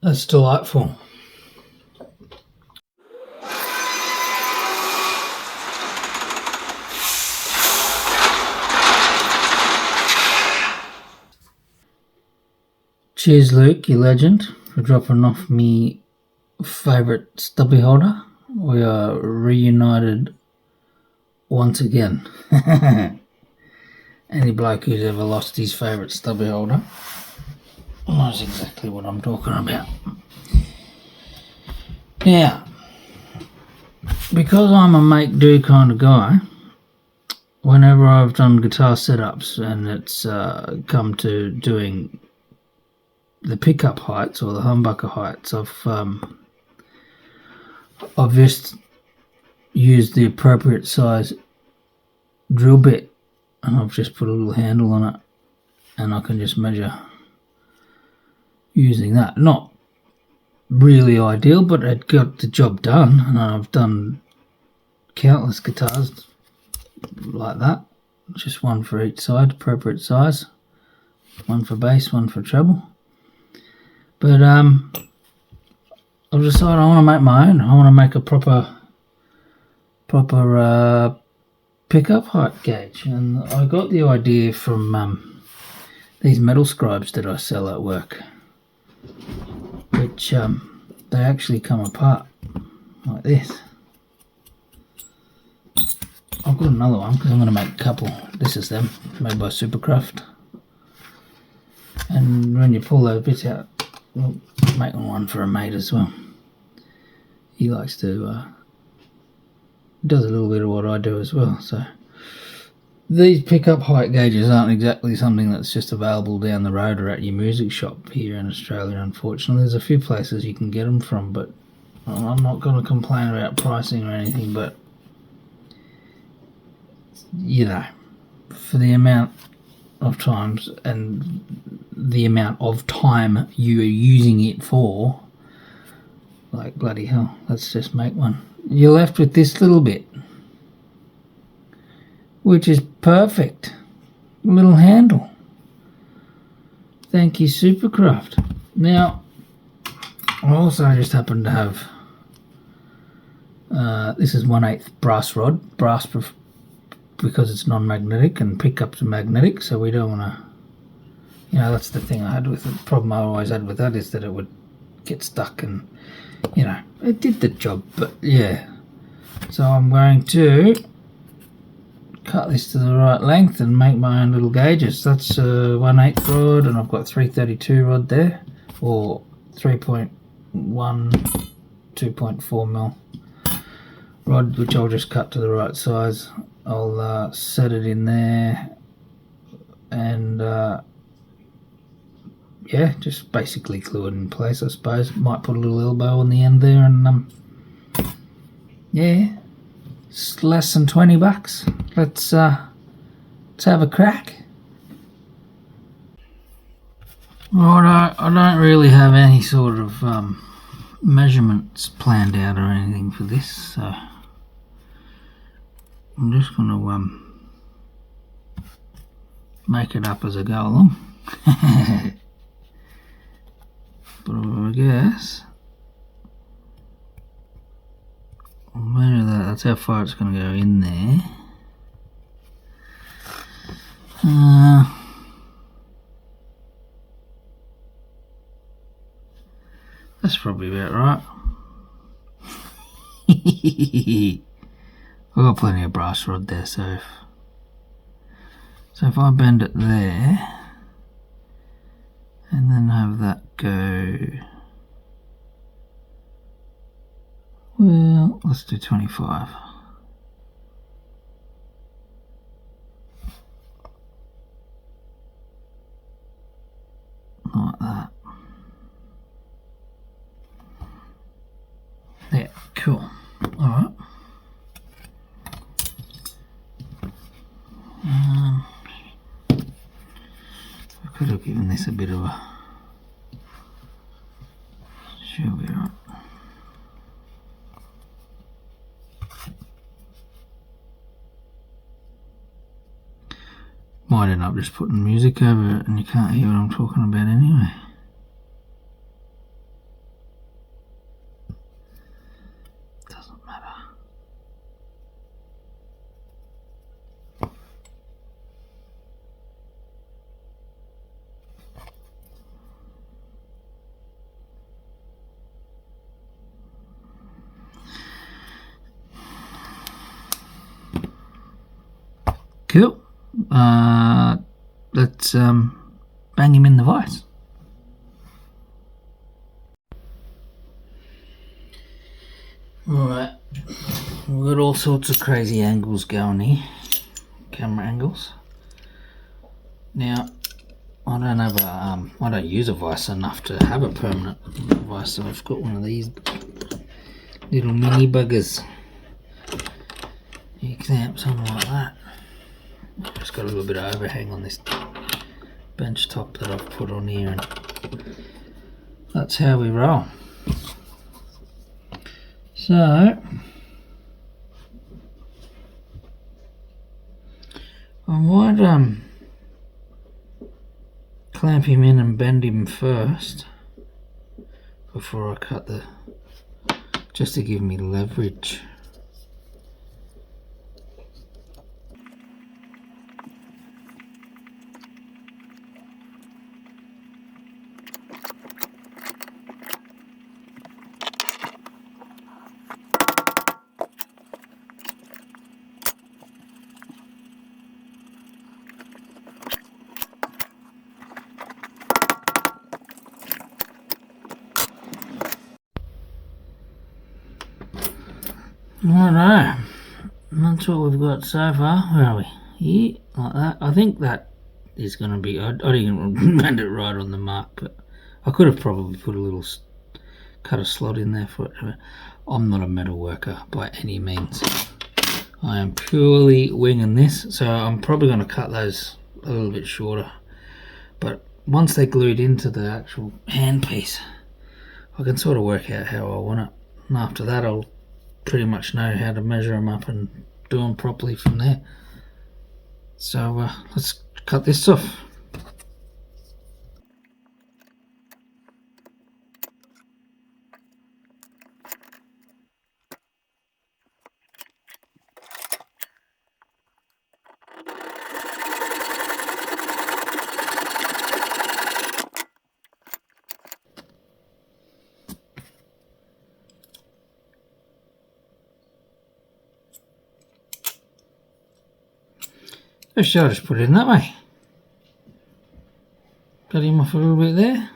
That's delightful. Cheers, Luke, you legend, for dropping off me favourite stubby holder. We are reunited once again. Any bloke who's ever lost his favourite stubby holder knows exactly what I'm talking about. Now, because I'm a make-do kind of guy, whenever I've done guitar setups and it's come to doing the pickup heights or the humbucker heights, I've just used the appropriate size drill bit, and I've just put a little handle on it, and I can just measure using that. Not really ideal, but it got the job done, and I've done countless guitars like that. Just one for each side, appropriate size. One for bass, one for treble. But I've decided I want to make my own. I want to make a proper pickup height gauge, and I got the idea from these metal scribes that I sell at work, which they actually come apart like this. I've got another one because I'm going to make a couple. This is them, made by Supercraft. And when you pull those bits out, we'll make one for a mate as well. He likes to, does a little bit of what I do as well. So these pickup height gauges aren't exactly something that's just available down the road or at your music shop here in Australia, unfortunately. There's a few places you can get them from, but I'm not going to complain about pricing or anything, but you know, for the amount of times and the amount of time you are using it for, like bloody hell, let's just make one. You're left with this little bit, which is perfect. Little handle. Thank you, Supercraft. Now, I also just happen to have this is 1/8 brass rod, brass because it's non-magnetic and pickups are magnetic, so we don't want to, you know, that's the thing I had with it. The problem I always had with that is that it would get stuck, and you know, it did the job, but yeah. So I'm going to cut this to the right length and make my own little gauges. That's 1/8 rod, and I've got 332 rod there, or 3.1 2.4 mil rod, which I'll just cut to the right size. I'll set it in there, and yeah, just basically glue it in place, I suppose. Might put a little elbow on the end there, and yeah, it's less than $20. Let's have a crack. Right, I don't really have any sort of measurements planned out or anything for this, so I'm just going to make it up as I go along. But I guess I'll measure that. That's how far it's going to go in there. That's probably about right. I've got plenty of brass rod there, so if I bend it there and then have that go, well, let's do 25. Like that. Yeah, cool. Alright. I could have given this a bit of a... Sure, we're right. Might end up just putting music over it and you can't hear what I'm talking about anyway. Cool. Let's bang him in the vise. Alright, we've got all sorts of crazy angles going here, camera angles. Now, I don't have a, I don't use a vise enough to have a permanent vise, so I've got one of these little mini buggers. You clamp something like that. Just got a little bit of overhang on this bench top that I've put on here, and that's how we roll. So I might clamp him in and bend him first before I cut the, just to give me leverage. Righto, that's what we've got so far. Where are we? Yeah, like that. I think that is going to be, I didn't land it right on the mark, but I could have probably put a little, cut a slot in there for it. I'm not a metal worker by any means. I am purely winging this, so I'm probably going to cut those a little bit shorter. But once they're glued into the actual handpiece, I can sort of work out how I want it. And after that, I'll pretty much know how to measure them up and do them properly from there. So let's cut this off. I'll just put it in that way. Cut him off a little bit there.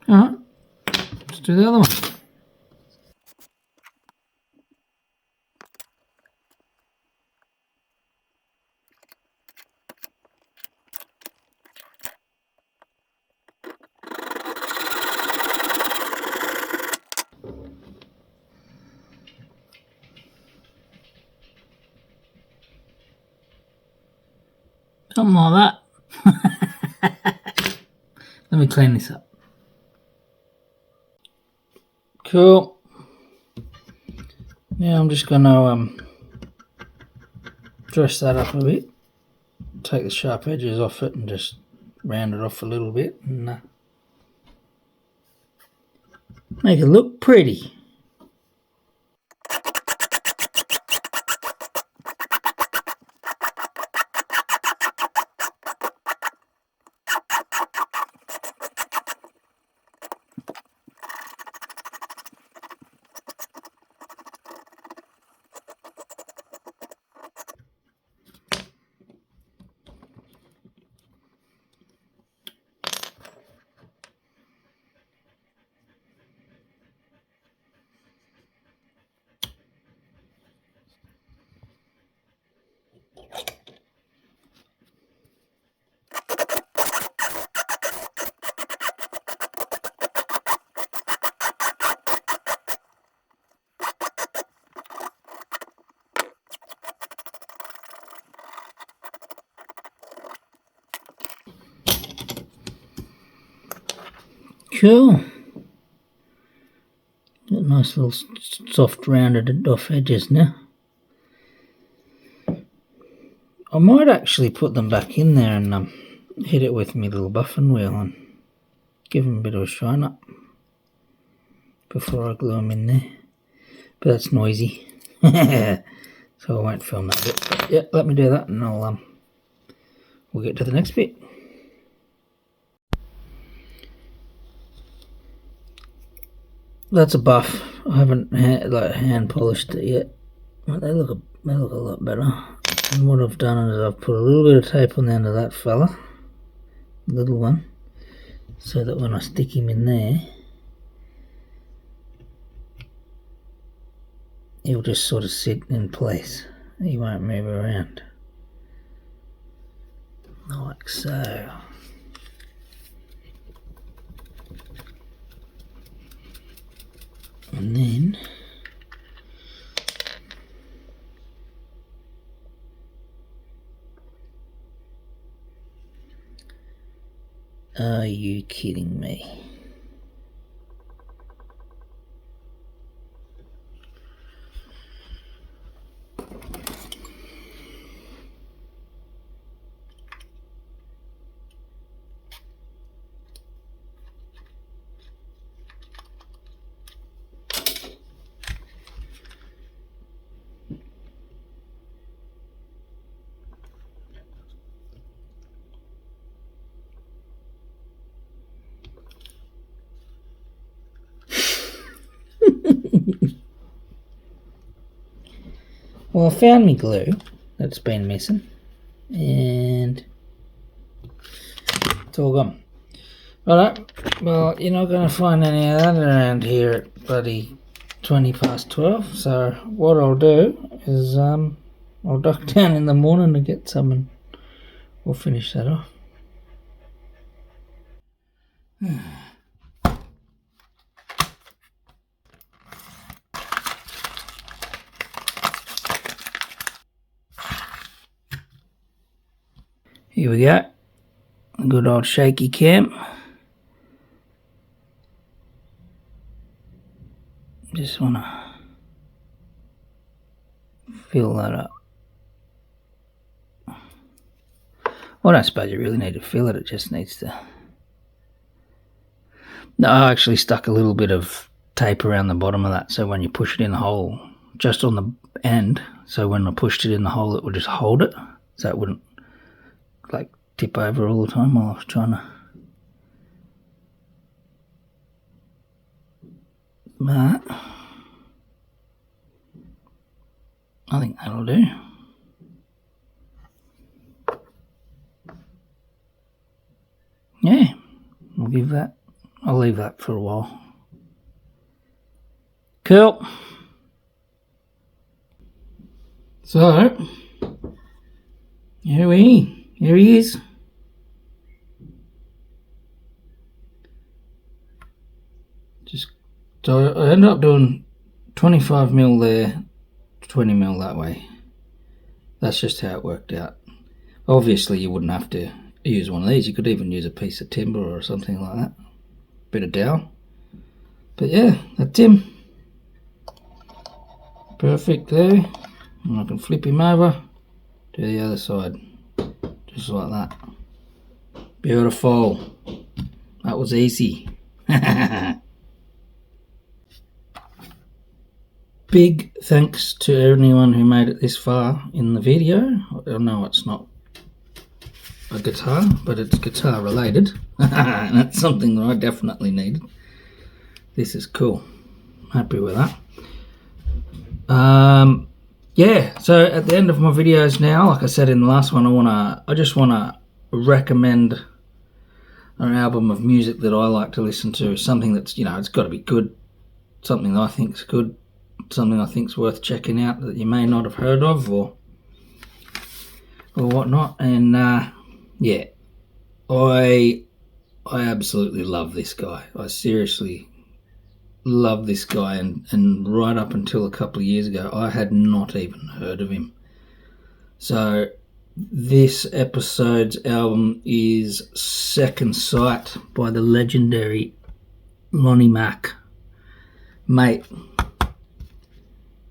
Alright, let's do the other one. Something like that. Let me clean this up. Cool. Now I'm just going to dress that up a bit. Take the sharp edges off it and just round it off a little bit and make it look pretty. Cool. Got nice little soft rounded off edges now. I might actually put them back in there and hit it with my little buffing wheel and give them a bit of a shine up before I glue them in there. But that's noisy, so I won't film that bit. But yeah, let me do that and we'll get to the next bit. That's a buff. I haven't hand polished it yet, but they look a lot better. And what I've done is I've put a little bit of tape on the end of that fella, little one, so that when I stick him in there, he'll just sort of sit in place. He won't move around. Like so. And then are you kidding me? Well, I found me glue that's been missing, and it's all gone. Alright, well, you're not going to find any of that around here at bloody 12:20, so what I'll do is I'll duck down in the morning to get some and we'll finish that off. Here we go, a good old shaky cam. Just want to fill that up. Well, I don't suppose you really need to fill it, it just needs to... No, I actually stuck a little bit of tape around the bottom of that, so when you push it in the hole, just on the end, so when I pushed it in the hole it would just hold it, so it wouldn't like tip over all the time while I was trying to... But I think that'll do. Yeah, I'll leave that for a while. Cool. So, here he is. So I ended up doing 25mm there, 20mm that way. That's just how it worked out. Obviously you wouldn't have to use one of these, you could even use a piece of timber or something like that. Bit of dowel. But yeah, that's him. Perfect there. And I can flip him over to the other side. Just like that. Beautiful. That was easy. Big thanks to anyone who made it this far in the video. I know it's not a guitar, but it's guitar related. And that's something that I definitely needed. This is cool. Happy with that. Yeah, so at the end of my videos now, like I said in the last one, I just wanna recommend an album of music that I like to listen to. Something that's, you know, it's got to be good. Something that I think's good. Something I think's worth checking out that you may not have heard of or whatnot. And yeah, I absolutely love this guy. I seriously love this guy, and right up until a couple of years ago I had not even heard of him. So this episode's album is Second Sight by the legendary Lonnie Mack. Mate,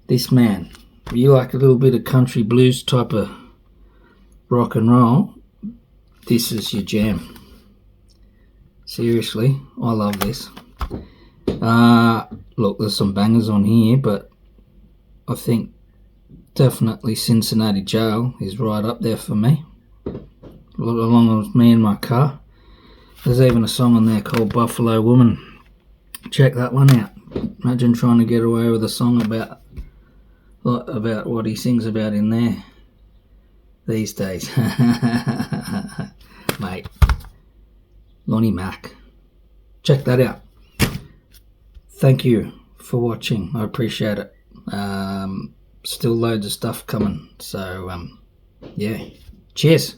this man, if you like a little bit of country blues type of rock and roll, this is your jam. Seriously, I love this. Look, there's some bangers on here, but I think definitely Cincinnati Jail is right up there for me, along with Me and My Car. There's even a song on there called Buffalo Woman. Check that one out. Imagine trying to get away with a song about what he sings about in there. these days. Mate, Lonnie Mac. Check that out. Thank you for watching. I appreciate it. Still loads of stuff coming. So, yeah. Cheers.